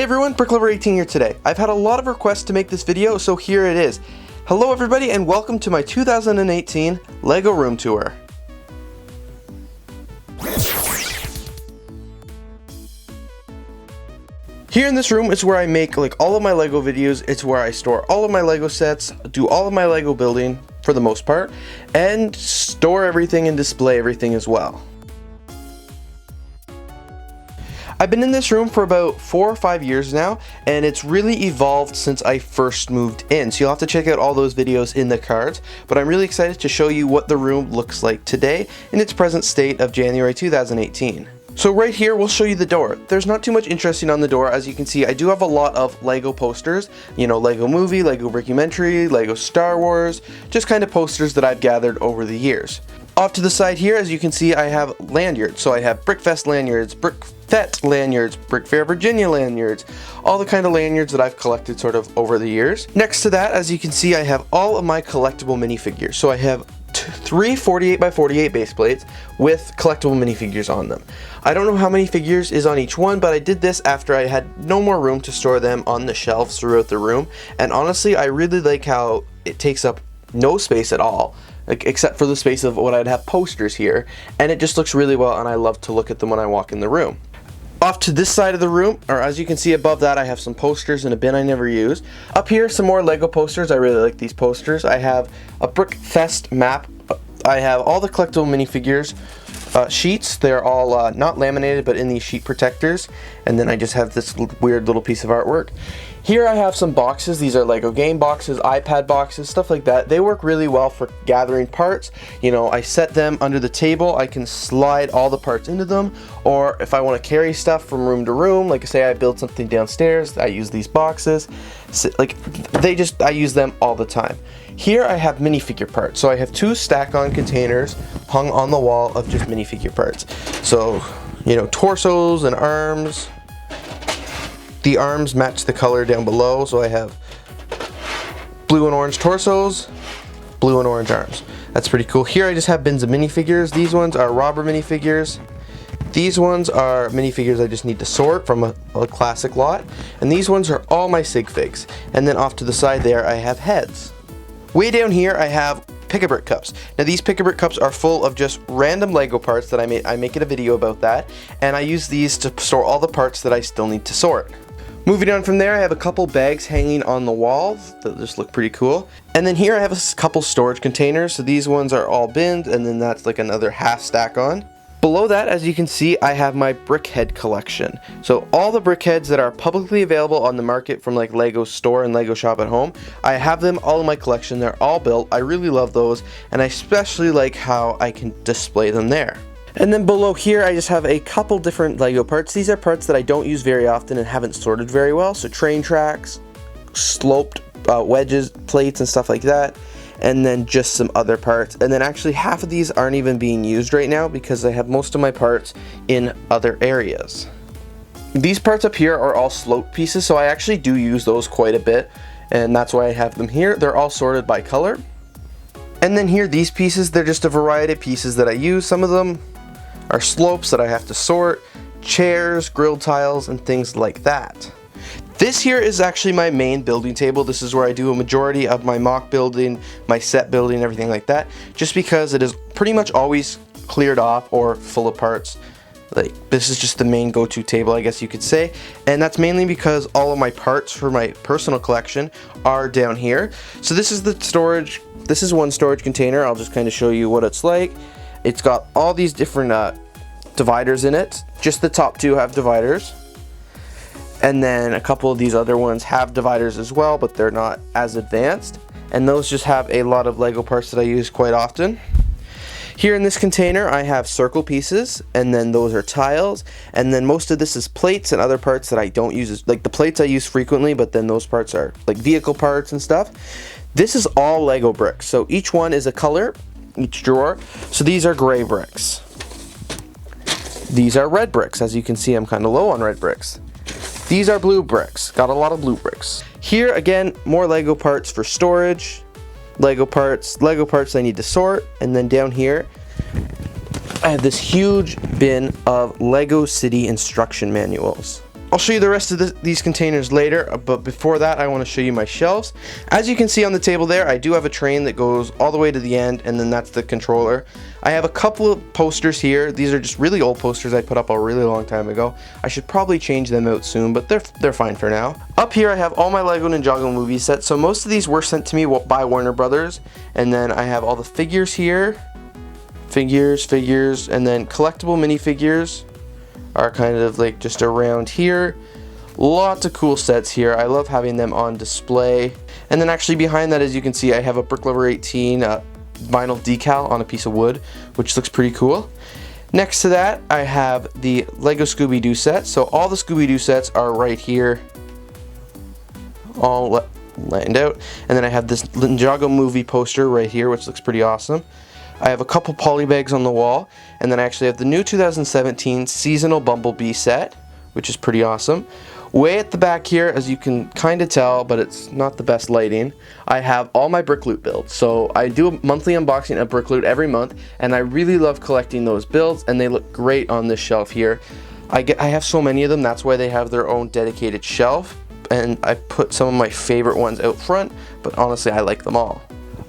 everyone, BRICKLOVER18 here today. I've had a lot of requests to make this video, so here it is. Hello everybody and welcome to my 2018 LEGO room tour. Here in this room is where I make all of my LEGO videos. It's where I store all of my LEGO sets, do all of my LEGO building for the most part, and store everything and display everything as well. I've been in this room for about 4 or 5 years now, and it's really evolved since I first moved in, so you'll have to check out all those videos in the cards, but I'm really excited to show you what the room looks like today in its present state of January 2018. So right here we'll show you the door. There's not too much interesting on the door. As you can see, I do have a lot of LEGO posters, you know, LEGO Movie, LEGO Brickumentary, LEGO Star Wars, just kind of posters that I've gathered over the years. Off to the side here, as you can see, I have lanyards. So I have BrickFest lanyards, BrickFet lanyards, BrickFair Virginia lanyards, all the kind of lanyards that I've collected sort of over the years. Next to that, as you can see, I have all of my collectible minifigures. So I have 3 48x48 base plates with collectible minifigures on them. I don't know how many figures is on each one, but I did this after I had no more room to store them on the shelves throughout the room. And honestly, I really like how it takes up no space at all, except for the space of what I'd have posters here, and it just looks really well, and I love to look at them when I walk in the room. Off to this side of the room, or as you can see above that, I have some posters in a bin I never used. Up here, some more LEGO posters. I really like these posters. I have a BrickFest map. I have all the collectible minifigures sheets. They're all not laminated, but in these sheet protectors, and then I just have this weird little piece of artwork. Here I have some boxes. These are LEGO game boxes, iPad boxes, stuff like that. They work really well for gathering parts. You know, I set them under the table. I can slide all the parts into them, or if I want to carry stuff from room to room, like say I build something downstairs, I use these boxes. So, I use them all the time. Here I have minifigure parts. So I have 2 stack-on containers hung on the wall of just minifigure parts. So, you know, torsos and arms. The arms match the color down below, so I have blue and orange torsos, blue and orange arms. That's pretty cool. Here I just have bins of minifigures. These ones are robber minifigures. These ones are minifigures I just need to sort from a classic lot. And these ones are all my sig figs. And then off to the side there I have heads. Way down here I have Pick-a-Brick cups. Now these Pick-a-Brick cups are full of just random LEGO parts that I make a video about that, and I use these to store all the parts that I still need to sort. Moving on from there, I have a couple bags hanging on the walls that just look pretty cool. And then here I have a couple storage containers. So these ones are all binned, and then that's like another half stack on. Below that, as you can see, I have my brickhead collection. So all the brickheads that are publicly available on the market from like LEGO Store and LEGO Shop at Home, I have them all in my collection. They're all built. I really love those, and I especially like how I can display them there. And then below here I just have a couple different LEGO parts. These are parts that I don't use very often and haven't sorted very well. So train tracks, sloped wedges, plates and stuff like that. And then just some other parts. And then actually half of these aren't even being used right now because I have most of my parts in other areas. These parts up here are all sloped pieces, so I actually do use those quite a bit. And that's why I have them here. They're all sorted by color. And then here, these pieces, they're just a variety of pieces that I use. Some of them are slopes that I have to sort, chairs, grill tiles, and things like that. This here is actually my main building table. This is where I do a majority of my mock building, my set building, everything like that, just because it is pretty much always cleared off or full of parts. Like, this is just the main go-to table, I guess you could say, and that's mainly because all of my parts for my personal collection are down here. So this is the storage. This is one storage container. I'll just kind of show you what it's like. It's got all these different dividers in it. Just the top 2 have dividers. And then a couple of these other ones have dividers as well, but they're not as advanced. And those just have a lot of LEGO parts that I use quite often. Here in this container I have circle pieces, and then those are tiles. And then most of this is plates and other parts that I don't use. Like the plates I use frequently, but then those parts are like vehicle parts and stuff. This is all LEGO bricks. So each one is a color. Each drawer. So these are gray bricks. These are red bricks. As you can see, I'm kind of low on red bricks. These are blue bricks. Got a lot of blue bricks. Here again, more LEGO parts for storage. LEGO parts I need to sort. And then down here, I have this huge bin of LEGO City instruction manuals. I'll show you the rest of these containers later, but before that I want to show you my shelves. As you can see on the table there, I do have a train that goes all the way to the end, and then that's the controller. I have a couple of posters here. These are just really old posters I put up a really long time ago. I should probably change them out soon, but they're fine for now. Up here I have all my Lego Ninjago movie sets. So most of these were sent to me by Warner Brothers, and then I have all the figures here. Figures, and then collectible minifigures are kind of like just around here. Lots of cool sets here. I love having them on display. And then actually behind that, as you can see, I have a BRICKLOVER18 vinyl decal on a piece of wood, which looks pretty cool. Next to that, I have the Lego Scooby-Doo set. So all the Scooby-Doo sets are right here, all lined out. And then I have this Ninjago movie poster right here, which looks pretty awesome. I have a couple polybags on the wall, and then I actually have the new 2017 seasonal Bumblebee set, which is pretty awesome. Way at the back here, as you can kind of tell, but it's not the best lighting, I have all my BrickLoot builds. So I do a monthly unboxing of BrickLoot every month, and I really love collecting those builds, and they look great on this shelf here. I have so many of them, that's why they have their own dedicated shelf, and I put some of my favorite ones out front, but honestly I like them all.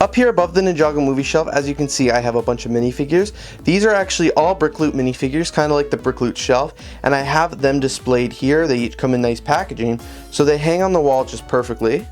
Up here above the Ninjago movie shelf, as you can see, I have a bunch of minifigures. These are actually all BrickLoot minifigures, kind of like the BrickLoot shelf, and I have them displayed here. They each come in nice packaging, so they hang on the wall just perfectly,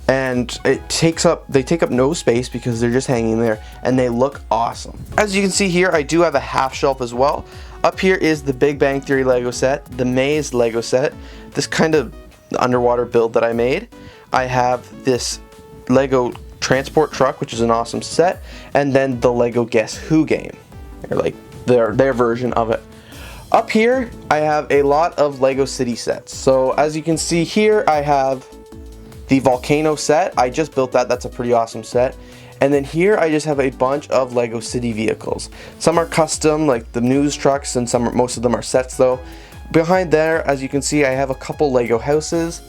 and they take up no space because they're just hanging there, and they look awesome. As you can see here, I do have a half shelf as well. Up here is the Big Bang Theory Lego set, the Maze Lego set, this kind of underwater build that I made. I have this Lego transport truck, which is an awesome set, and then the Lego Guess Who game, or like their version of it. Up here I have a lot of Lego City sets. So as you can see here, I have the volcano set. I just built that. That's a pretty awesome set. And then here I just have a bunch of Lego City vehicles. Some are custom, like the news trucks, and most of them are sets though. Behind there, as you can see, I have a couple Lego houses,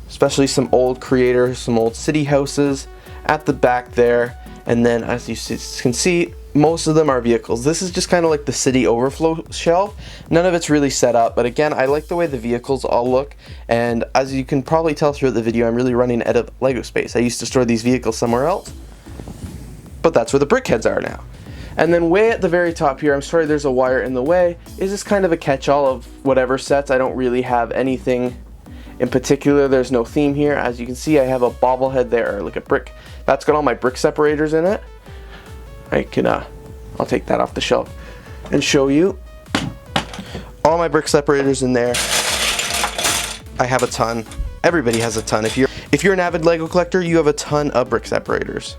especially some old creators, some old city houses at the back there. And then as you can see, most of them are vehicles. This is just kind of like the city overflow shelf. None of it's really set up, but again, I like the way the vehicles all look, and as you can probably tell throughout the video, I'm really running out of Lego space. I used to store these vehicles somewhere else, but that's where the brickheads are now. And then way at the very top here, I'm sorry there's a wire in the way, is this kind of a catch-all of whatever sets. I don't really have anything in particular. There's no theme here. As you can see, I have a bobblehead there, like a brick. That's got all my brick separators in it. I'll take that off the shelf and show you all my brick separators in there. I have a ton. Everybody has a ton. If you're an avid Lego collector, you have a ton of brick separators.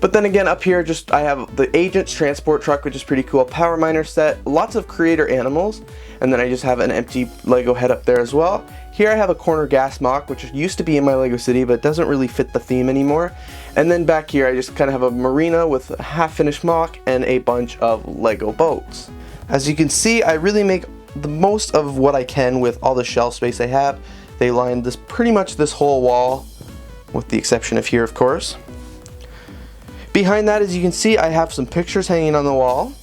But then again, up here, I have the Agent's transport truck, which is pretty cool. Power miner set, lots of creator animals, and then I just have an empty Lego head up there as well. Here I have a corner gas mock, which used to be in my Lego City, but doesn't really fit the theme anymore. And then back here, I just kind of have a marina with a half-finished mock and a bunch of Lego boats. As you can see, I really make the most of what I can with all the shelf space I have. They line pretty much this whole wall, with the exception of here, of course. Behind that, as you can see, I have some pictures hanging on the wall.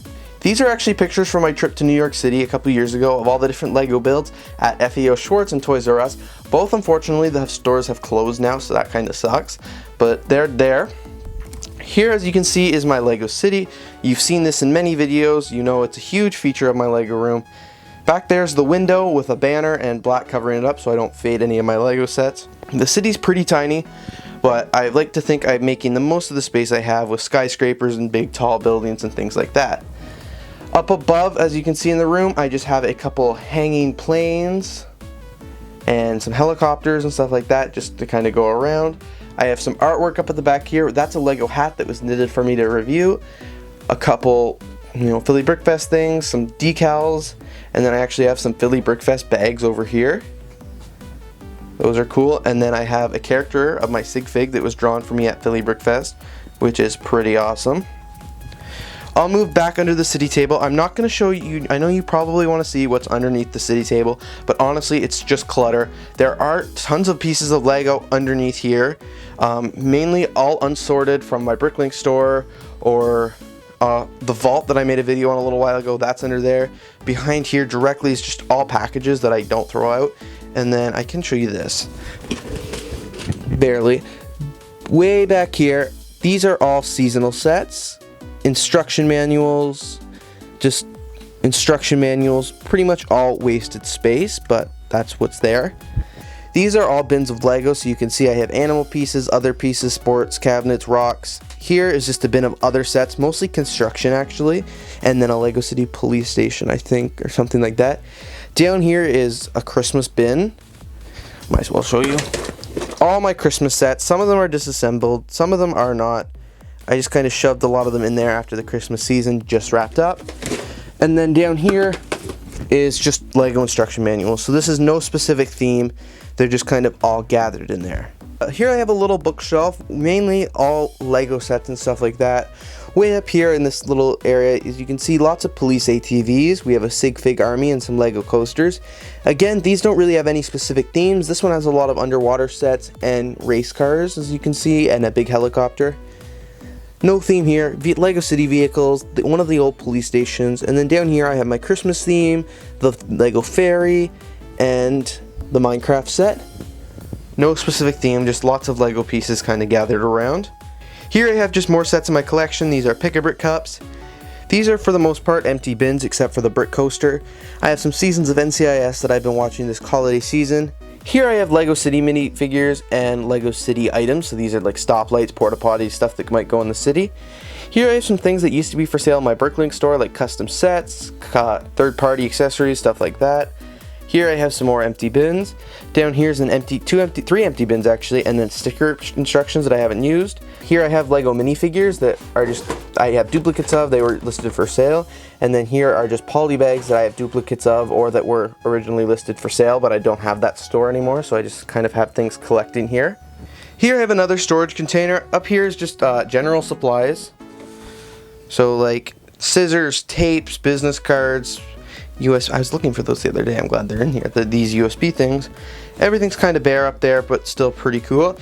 These are actually pictures from my trip to New York City a couple years ago of all the different Lego builds at FAO Schwartz and Toys R Us. Both, unfortunately, the stores have closed now, so that kind of sucks, but they're there. Here, as you can see, is my Lego City. You've seen this in many videos. You know it's a huge feature of my Lego room. Back there's the window with a banner and black covering it up so I don't fade any of my Lego sets. The city's pretty tiny, but I like to think I'm making the most of the space I have with skyscrapers and big tall buildings and things like that. Up above, as you can see in the room, I just have a couple hanging planes and some helicopters and stuff like that just to kind of go around. I have some artwork up at the back here. That's a Lego hat that was knitted for me to review. A couple, Philly Brickfest things, some decals, and then I actually have some Philly Brickfest bags over here. Those are cool. And then I have a character of my Sig Fig that was drawn for me at Philly Brickfest, which is pretty awesome. I'll move back under the city table. I'm not going to show you, I know you probably want to see what's underneath the city table, but honestly it's just clutter. There are tons of pieces of Lego underneath here, mainly all unsorted from my Bricklink store or The vault that I made a video on a little while ago, that's under there. Behind here directly is just all packages that I don't throw out. And then I can show you this. Barely. Way back here, these are all seasonal sets. Instruction manuals, just instruction manuals, pretty much all wasted space, but that's what's there. These are all bins of Lego, so you can see I have animal pieces, other pieces, sports, cabinets, rocks. Here is just a bin of other sets, mostly construction actually, and then a Lego City police station, I think, or something like that. Down here is a Christmas bin. Might as well show you. All my Christmas sets, some of them are disassembled, some of them are not. I just kind of shoved a lot of them in there after the Christmas season just wrapped up. And then down here is just Lego instruction manuals. So this is no specific theme. They're just kind of all gathered in there. Here I have a little bookshelf, mainly all Lego sets and stuff like that. Way up here in this little area, as you can see, lots of police ATVs. We have a Sig Fig Army and some Lego coasters. Again, these don't really have any specific themes. This one has a lot of underwater sets and race cars, as you can see, and a big helicopter. No theme here. Lego City vehicles, one of the old police stations, and then down here I have my Christmas theme, the Lego Ferry, and the Minecraft set. No specific theme, just lots of Lego pieces kind of gathered around. Here I have just more sets in my collection. These are Pick-a-Brick cups. These are for the most part empty bins except for the brick coaster. I have some seasons of NCIS that I've been watching this holiday season. Here I have Lego City minifigures and Lego City items. So these are like stoplights, porta potties, stuff that might go in the city. Here I have some things that used to be for sale in my BRICKLOVER store, like custom sets, third-party accessories, stuff like that. Here I have some more empty bins. Down here is three empty bins actually, and then sticker instructions that I haven't used. Here I have Lego minifigures that are I have duplicates of, they were listed for sale. And then here are just poly bags that I have duplicates of or that were originally listed for sale, but I don't have that store anymore, so I just kind of have things collecting here. Here I have another storage container. Up here is just general supplies. So like scissors, tapes, business cards, I was looking for those the other day. I'm glad they're in here. These USB things. Everything's kind of bare up there, but still pretty cool.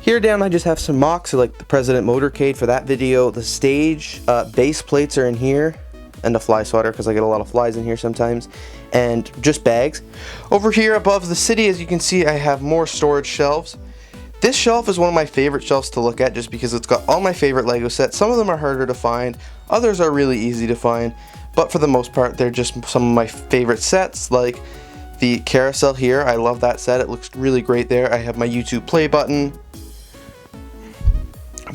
Here down I just have some mocks, so like the President Motorcade for that video. The stage base plates are in here, and a fly swatter because I get a lot of flies in here sometimes, and just bags. Over here above the city, as you can see, I have more storage shelves. This shelf is one of my favorite shelves to look at just because it's got all my favorite Lego sets. Some of them are harder to find, others are really easy to find. But for the most part, they're just some of my favorite sets, like the carousel here. I love that set. It looks really great there. I have my YouTube play button.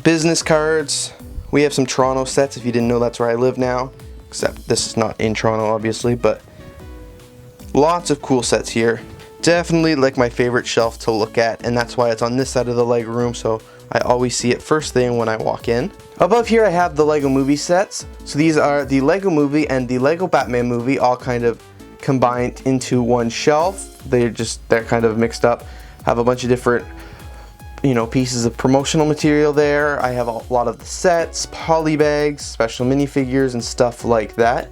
Business cards. We have some Toronto sets. If you didn't know, that's where I live now. Except this is not in Toronto, obviously, but lots of cool sets here. Definitely like my favorite shelf to look at, and that's why it's on this side of the Lego room, so I always see it first thing when I walk in. Above here I have the Lego movie sets. So these are the Lego movie and the Lego Batman movie all kind of combined into one shelf. They're kind of mixed up. Have a bunch of different, pieces of promotional material there. I have a lot of the sets, poly bags, special minifigures and stuff like that.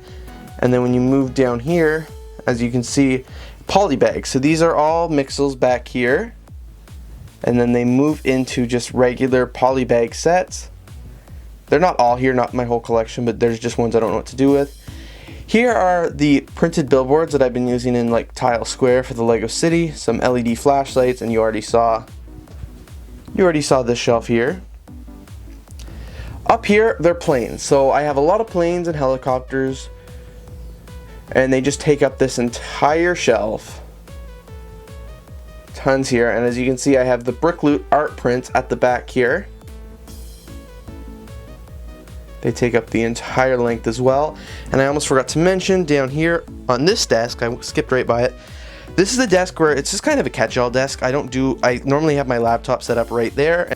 And then when you move down here, as you can see, poly bags. So these are all mixels back here. And then they move into just regular poly bag sets. They're not all here, not my whole collection, but there's just ones I don't know what to do with. Here are the printed billboards that I've been using in like Tile Square for the Lego City, some LED flashlights, and you already saw this shelf here. Up here, they're planes. So I have a lot of planes and helicopters, and they just take up this entire shelf. Tons here, and as you can see, I have the BRICKLOVER art prints at the back here. They take up the entire length as well. And I almost forgot to mention down here on this desk, I skipped right by it. This is the desk where it's just kind of a catch-all desk. I normally have my laptop set up right there,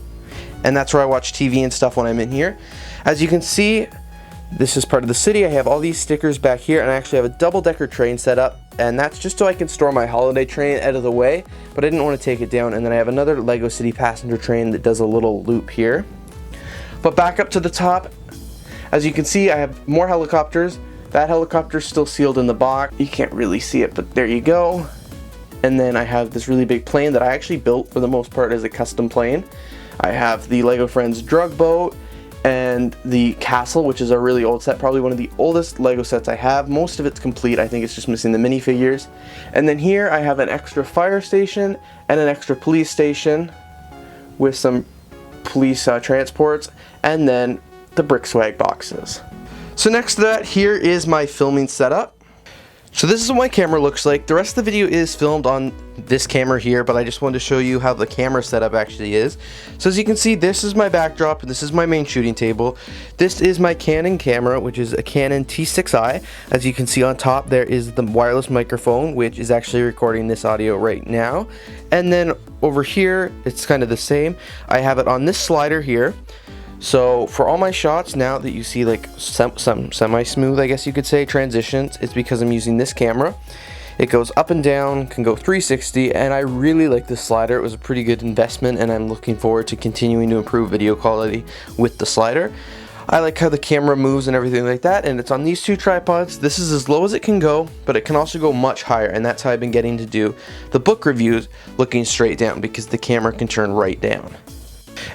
and that's where I watch TV and stuff when I'm in here. As you can see, this is part of the city. I have all these stickers back here, and I actually have a double-decker train set up, and that's just so I can store my holiday train out of the way, but I didn't want to take it down. And then I have another Lego City passenger train that does a little loop here. But back up to the top, as you can see, I have more helicopters. That helicopter's still sealed in the box. You can't really see it, but there you go. And then I have this really big plane that I actually built for the most part as a custom plane. I have the Lego Friends drug boat, and and the castle, which is a really old set, probably one of the oldest Lego sets I have. Most of it's complete. I think it's just missing the minifigures. And then here I have an extra fire station and an extra police station with some police transports, and then the brick swag boxes. So next to that, here is my filming setup. So this is what my camera looks like. The rest of the video is filmed on this camera here, but I just wanted to show you how the camera setup actually is. So as you can see, this is my backdrop and this is my main shooting table. This is my Canon camera, which is a Canon T6i. As you can see on top, there is the wireless microphone, which is actually recording this audio right now. And then over here, it's kind of the same. I have it on this slider here. So for all my shots now that you see like some semi-smooth, I guess you could say, transitions, it's because I'm using this camera. It goes up and down, can go 360, and I really like this slider. It was a pretty good investment, and I'm looking forward to continuing to improve video quality with the slider. I like how the camera moves and everything like that, and it's on these two tripods. This is as low as it can go, but it can also go much higher, and that's how I've been getting to do the book reviews looking straight down, because the camera can turn right down.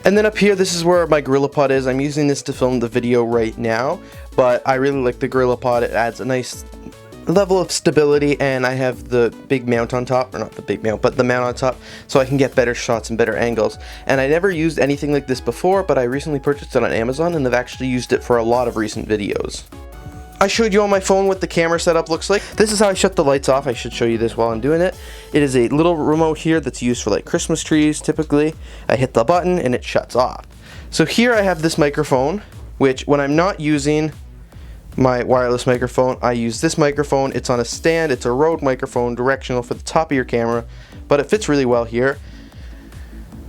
And then up here, this is where my GorillaPod is. I'm using this to film the video right now, but I really like the GorillaPod. It adds a nice level of stability, and I have the big mount on top, or not the big mount, but the mount on top, so I can get better shots and better angles. And I never used anything like this before, but I recently purchased it on Amazon, and I've actually used it for a lot of recent videos. I showed you on my phone what the camera setup looks like. This is how I shut the lights off. I should show you this while I'm doing it. It is a little remote here that's used for like Christmas trees typically. I hit the button and it shuts off. So here I have this microphone, which when I'm not using my wireless microphone, I use this microphone. It's on a stand. It's a Rode microphone, directional for the top of your camera, but it fits really well here.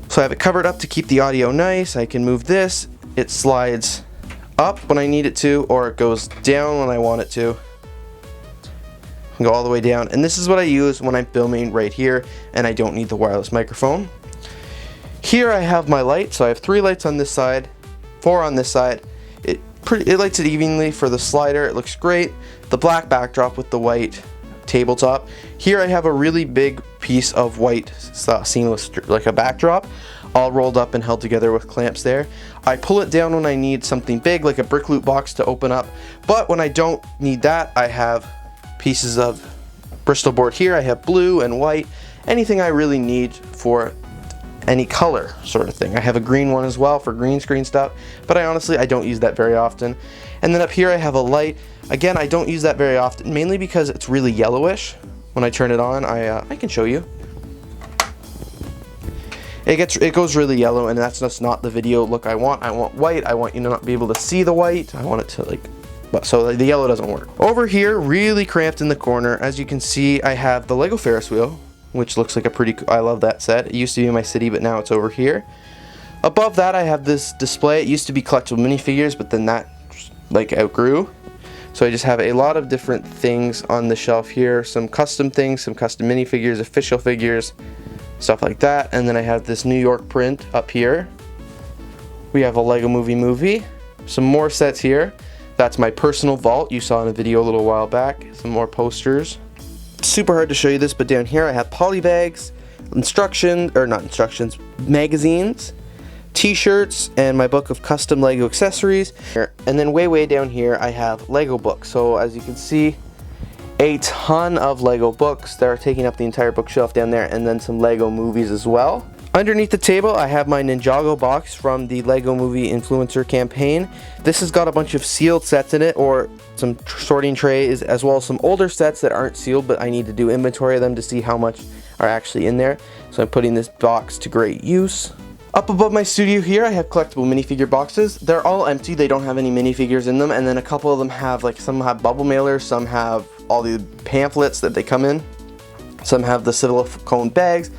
So I have it covered up to keep the audio nice. I can move this. It slides up when I need it to, or it goes down when I want it to. Go all the way down, and this is what I use when I'm filming right here and I don't need the wireless microphone. Here I have my light, so I have 3 lights on this side, 4 on this side. It lights it evenly for the slider. It looks great. The black backdrop with the white tabletop. Here I have a really big piece of white seamless, like a backdrop, all rolled up and held together with clamps there. I pull it down when I need something big, like a brick loot box to open up, but when I don't need that, I have pieces of Bristol board here. I have blue and white, anything I really need for any color sort of thing. I have a green one as well for green screen stuff, but I don't use that very often. And then up here I have a light. Again, I don't use that very often, mainly because it's really yellowish. When I turn it on, I can show you. It goes really yellow, and that's just not the video look I want. I want white. I want you to not be able to see the white. I want it to so the yellow doesn't work. Over here, really cramped in the corner, as you can see, I have the Lego Ferris wheel, which looks like I love that set. It used to be in my city, but now it's over here. Above that, I have this display. It used to be collectible minifigures, but then that outgrew. So I just have a lot of different things on the shelf here. Some custom things, some custom minifigures, official figures, stuff like that. And then I have this New York print up here. We have a Lego movie, some more sets here. That's my personal vault you saw in a video a little while back. Some more posters. Super hard to show you this, but down here I have poly bags, magazines, t-shirts, and my book of custom Lego accessories. And then way down here I have Lego books. So as you can see, a ton of Lego books that are taking up the entire bookshelf down there, and then some Lego movies as well. Underneath the table, I have my Ninjago box from the Lego Movie Influencer campaign. This has got a bunch of sealed sets in it, or some sorting trays, as well as some older sets that aren't sealed, but I need to do inventory of them to see how much are actually in there. So I'm putting this box to great use. Up above my studio here, I have collectible minifigure boxes. They're all empty, they don't have any minifigures in them, and then a couple of them have, some have bubble mailers, some have all the pamphlets that they come in, some have the silicone bags.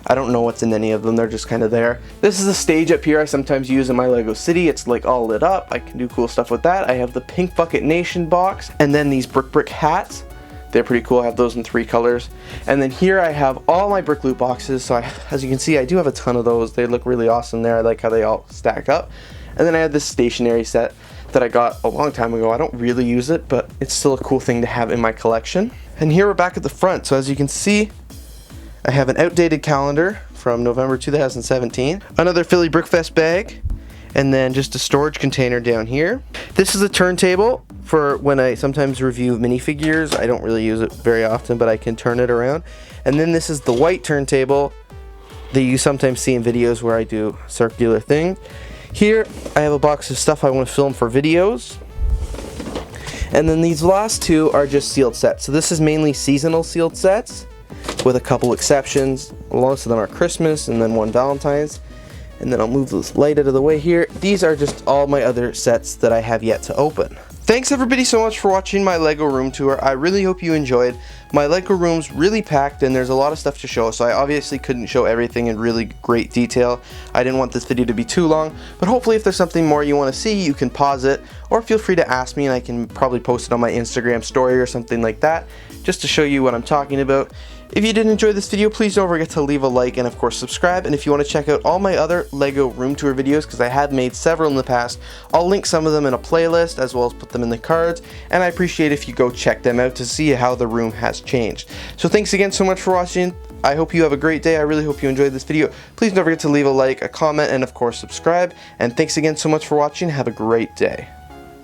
I don't know what's in any of them, they're just kind of there. This is a stage up here I sometimes use in my Lego City. It's all lit up, I can do cool stuff with that. I have the Pink Bucket Nation box, and then these Brick hats. They're pretty cool, I have those in 3 colors. And then here I have all my Brick Loot boxes, so as you can see, I do have a ton of those. They look really awesome there, I like how they all stack up. And then I have this stationery set that I got a long time ago. I don't really use it, but it's still a cool thing to have in my collection. And here we're back at the front, so as you can see, I have an outdated calendar from November 2017, another Philly Brickfest bag, and then just a storage container down here. This is a turntable for when I sometimes review minifigures. I don't really use it very often, but I can turn it around. And then this is the white turntable that you sometimes see in videos where I do circular things. Here I have a box of stuff I want to film for videos. And then these last two are just sealed sets. So this is mainly seasonal sealed sets, with a couple exceptions. Most of them are Christmas and then one Valentine's. And then I'll move this light out of the way here. These are just all my other sets that I have yet to open. Thanks everybody so much for watching my LEGO room tour. I really hope you enjoyed. My LEGO room's really packed and there's a lot of stuff to show, so I obviously couldn't show everything in really great detail. I didn't want this video to be too long, but hopefully if there's something more you want to see, you can pause it, or feel free to ask me and I can probably post it on my Instagram story or something like that, just to show you what I'm talking about. If you did enjoy this video, please don't forget to leave a like and of course subscribe. And if you want to check out all my other LEGO room tour videos, because I have made several in the past, I'll link some of them in a playlist as well as put them in the cards. And I appreciate if you go check them out to see how the room has changed. So thanks again so much for watching. I hope you have a great day. I really hope you enjoyed this video. Please don't forget to leave a like, a comment, and of course subscribe. And thanks again so much for watching. Have a great day.